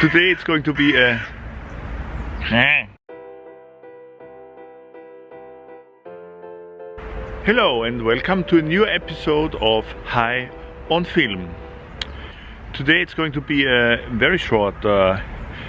Today it's going to be a Hello and welcome to a new episode of High on Film. Today it's going to be a very short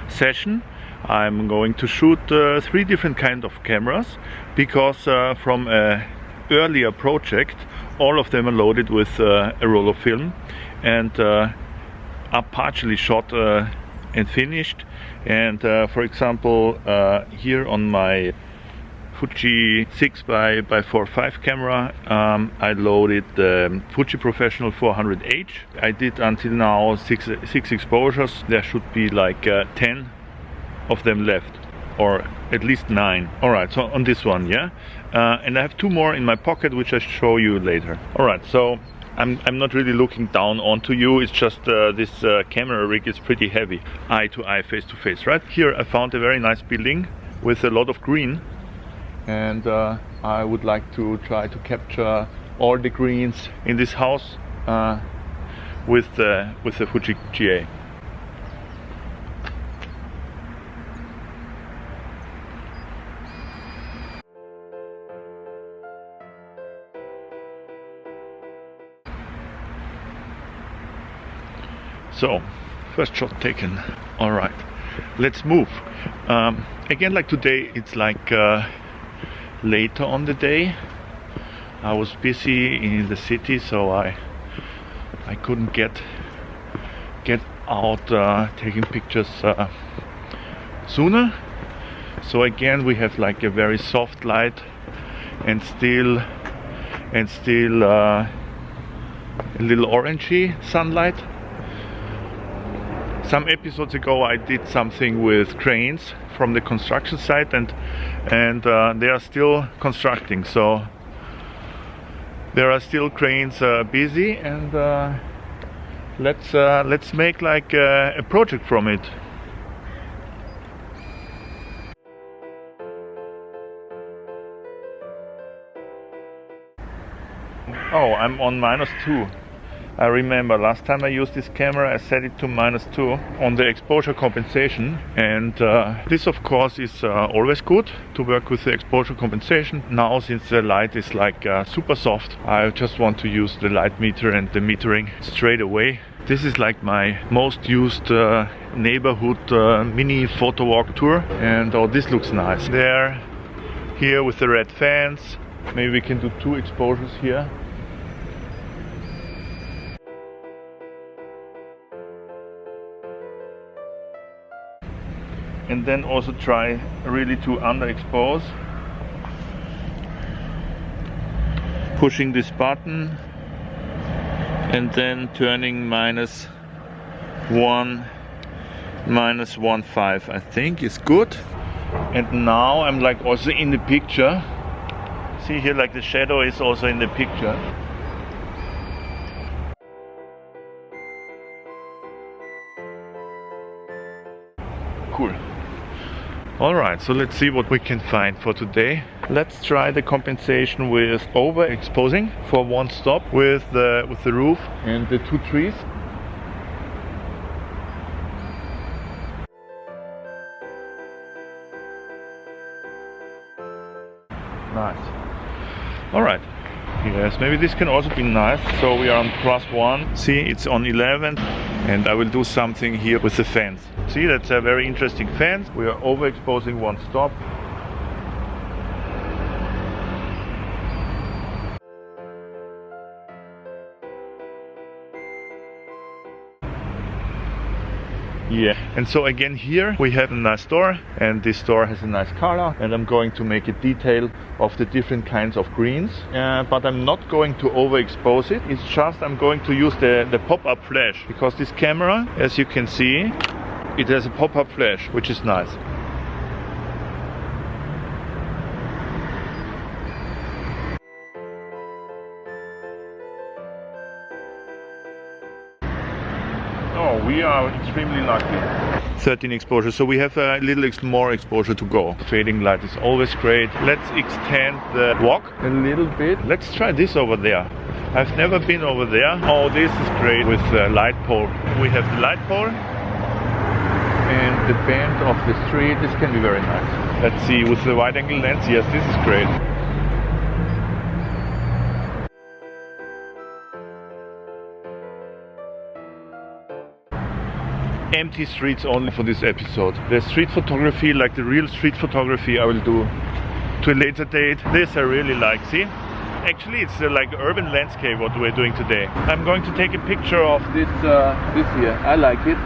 session. I'm going to shoot 3 different kinds of cameras because from an earlier project all of them are loaded with a roll of film and are partially shot and finished. And for example, here on my Fuji 6x4.5 camera, I loaded the Fuji Professional 400H. I did until now 6 exposures. There should be like 10 of them left, or at least 9. Alright, so on this one, yeah. And I have 2 more in my pocket, which I'll show you later. Alright, so I'm not really looking down onto you, it's just this camera rig is pretty heavy, eye to eye, face to face, right? Here I found a very nice building with a lot of green, and I would like to try to capture all the greens in this house with the Fuji GA. So, first shot taken. All right, let's move. Again, like today, it's like later on the day. I was busy in the city, so I couldn't get out taking pictures sooner. So again, we have like a very soft light and still a little orangey sunlight. Some episodes ago I did something with cranes from the construction site, and they are still constructing, so there are still cranes busy, and let's make like a project from it. Oh, I'm on -2. I remember last time I used this camera I set it to -2 on the exposure compensation, and this of course is always good to work with the exposure compensation. Now, since the light is like super soft, I just want to use the light meter and the metering straight away. This is like my most used neighborhood mini photo walk tour, and oh, this looks nice. There, here with the red fans, maybe we can do 2 exposures here. And then also try really to underexpose. Pushing this button and then turning -1, -1.5, I think is good. And now I'm like also in the picture. See here, like the shadow is also in the picture. Cool. Alright, so let's see what we can find for today. Let's try the compensation with overexposing for 1 stop with the roof and the 2 trees. Nice. Alright. Yes, maybe this can also be nice. So we are on +1. See, it's on 11, and I will do something here with the fence. See, that's a very interesting fence. We are overexposing 1 stop. Yeah, and so again here we have a nice door, and this door has a nice color, and I'm going to make a detail of the different kinds of greens, but I'm not going to overexpose it. It's just I'm going to use the pop-up flash, because this camera, as you can see, it has a pop-up flash, which is nice. Oh, we are extremely lucky. 13 exposure, so we have a little more exposure to go. Fading light is always great. Let's extend the walk a little bit. Let's try this over there. I've never been over there. Oh, this is great with the light pole. We have the light pole the bend of the street. This can be very nice. Let's see, with the wide angle lens, yes, this is great. Empty streets only for this episode. The street photography, like the real street photography, I will do to a later date. This I really like, see? Actually, it's like urban landscape what we're doing today. I'm going to take a picture of this here. I like it.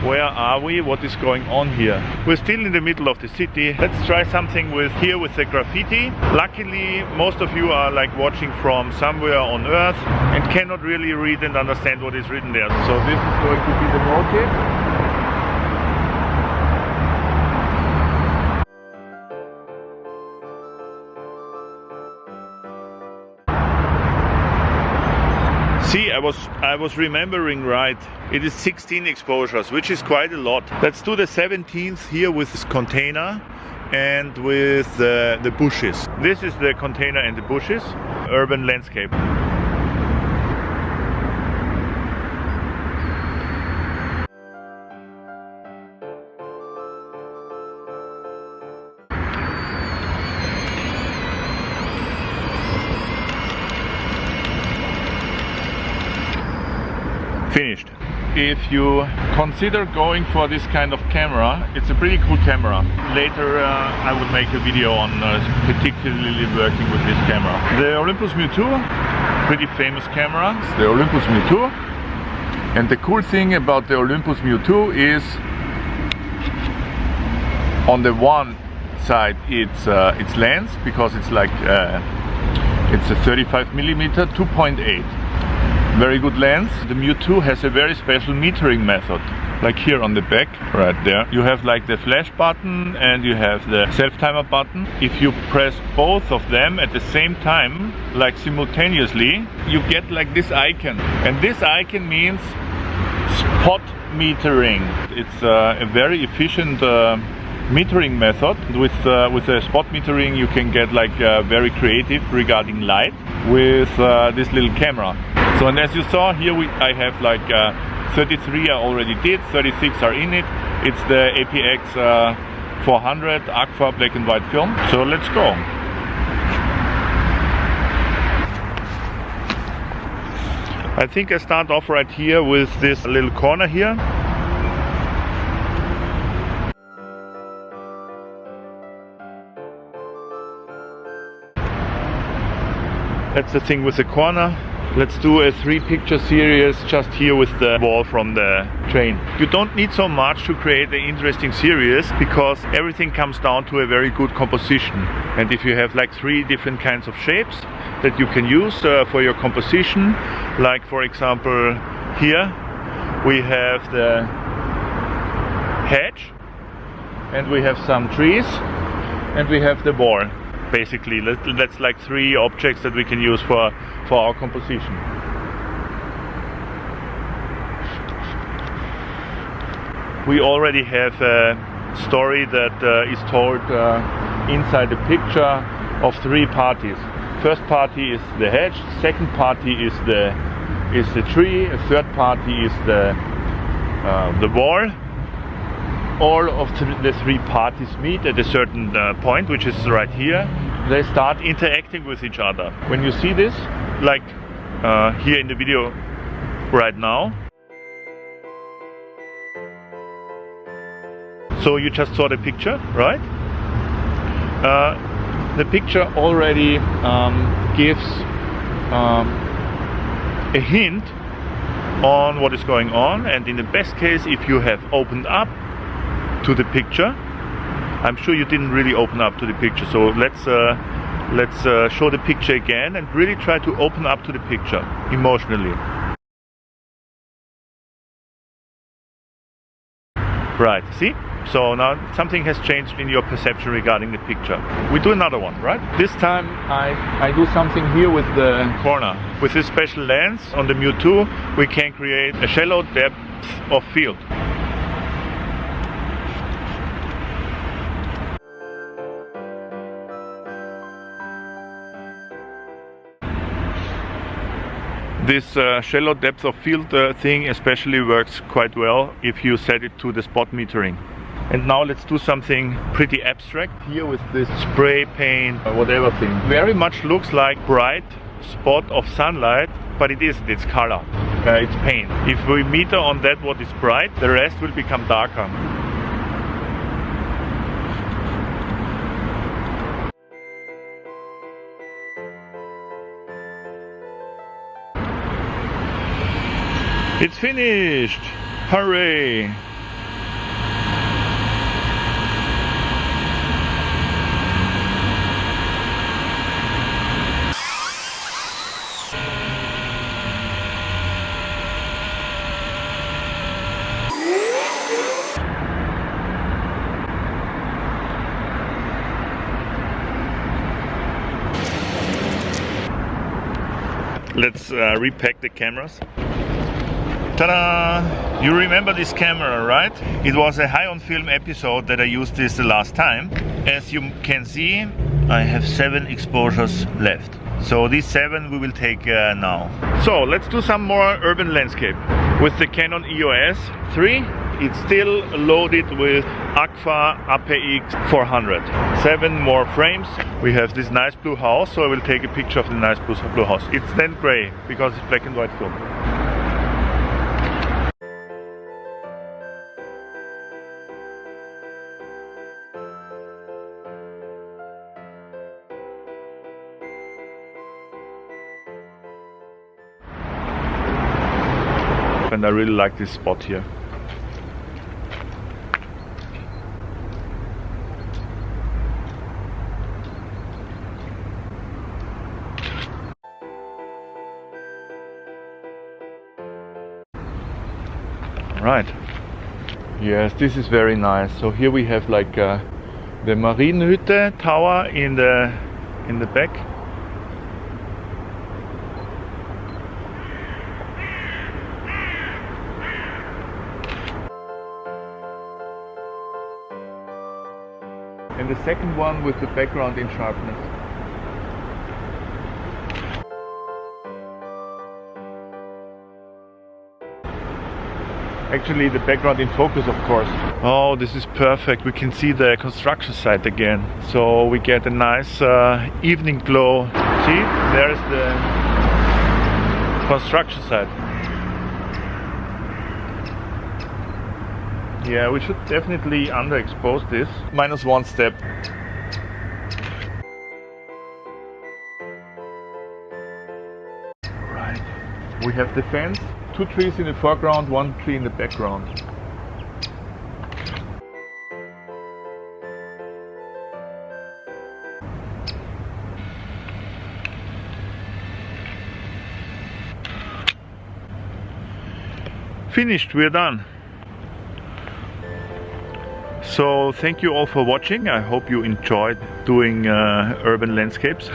Where are we? What is going on here? We're still in the middle of the city. Let's try something with the graffiti. Luckily, most of you are like watching from somewhere on Earth and cannot really read and understand what is written there. So this is going to be the motif. See, I was remembering right. It is 16 exposures, which is quite a lot. Let's do the 17th here with this container and with the bushes. This is the container and the bushes. Urban landscape. Finished. If you consider going for this kind of camera, it's a pretty cool camera. Later I will make a video on particularly working with this camera. The OLYMPUS Mjiu, pretty famous camera. It's the OLYMPUS Mjiu. And the cool thing about the OLYMPUS Mjiu is on the one side it's lens, because it's like it's a 35mm 2.8. Very good lens. The Mjiu has a very special metering method. Like here on the back, right there, you have like the flash button and you have the self-timer button. If you press both of them at the same time, like simultaneously, you get like this icon. And this icon means spot metering. It's a very efficient metering method. With the spot metering you can get like very creative regarding light with this little camera. So, and as you saw here, I have like 33 I already did, 36 are in it. It's the APX 400 AGFA black and white film. So let's go. I think I start off right here with this little corner here. That's the thing with the corner. Let's do a 3-picture series just here with the wall from the train. You don't need so much to create an interesting series, because everything comes down to a very good composition. And if you have like 3 different kinds of shapes that you can use for your composition, like for example here we have the hedge and we have some trees and we have the wall. Basically, that's like 3 objects that we can use for our composition. We already have a story that is told inside the picture of 3 parties. First party is the hedge, second party is the tree, a third party is the wall. All of the 3 parties meet at a certain point, which is right here. They start interacting with each other. When you see this, like here in the video right now. So you just saw the picture, right? The picture already gives a hint on what is going on, and in the best case, if you have opened up to the picture. I'm sure you didn't really open up to the picture, so let's show the picture again and really try to open up to the picture emotionally. Right, see? So now something has changed in your perception regarding the picture. We do another one, right? This time I do something here with the corner. With this special lens on the Mjiu, we can create a shallow depth of field. This shallow depth of field thing especially works quite well if you set it to the spot metering. And now let's do something pretty abstract here with this spray paint or whatever thing. Very much looks like bright spot of sunlight, but it isn't, it's color, it's paint. If we meter on that what is bright, the rest will become darker. It's finished! Hooray! Let's repack the cameras. Ta-da! You remember this camera, right? It was a HIGHONFILM episode that I used this the last time. As you can see, I have 7 exposures left. So these 7 we will take now. So let's do some more urban landscape. With the Canon EOS 3, it's still loaded with AGFA APX 400. 7 more frames. We have this nice blue house, so I will take a picture of the nice blue house. It's then gray because it's black and white film. And I really like this spot here. Right. Yes, this is very nice. So here we have like the Marienhütte tower in the back. And the second one with the background in sharpness. Actually the background in focus, of course. Oh, this is perfect. We can see the construction site again. So we get a nice evening glow. See, there's the construction site. Yeah, we should definitely underexpose this. -1 step. Right. We have the fence, 2 trees in the foreground, 1 tree in the background. Finished, we're done. So thank you all for watching. I hope you enjoyed doing urban landscapes.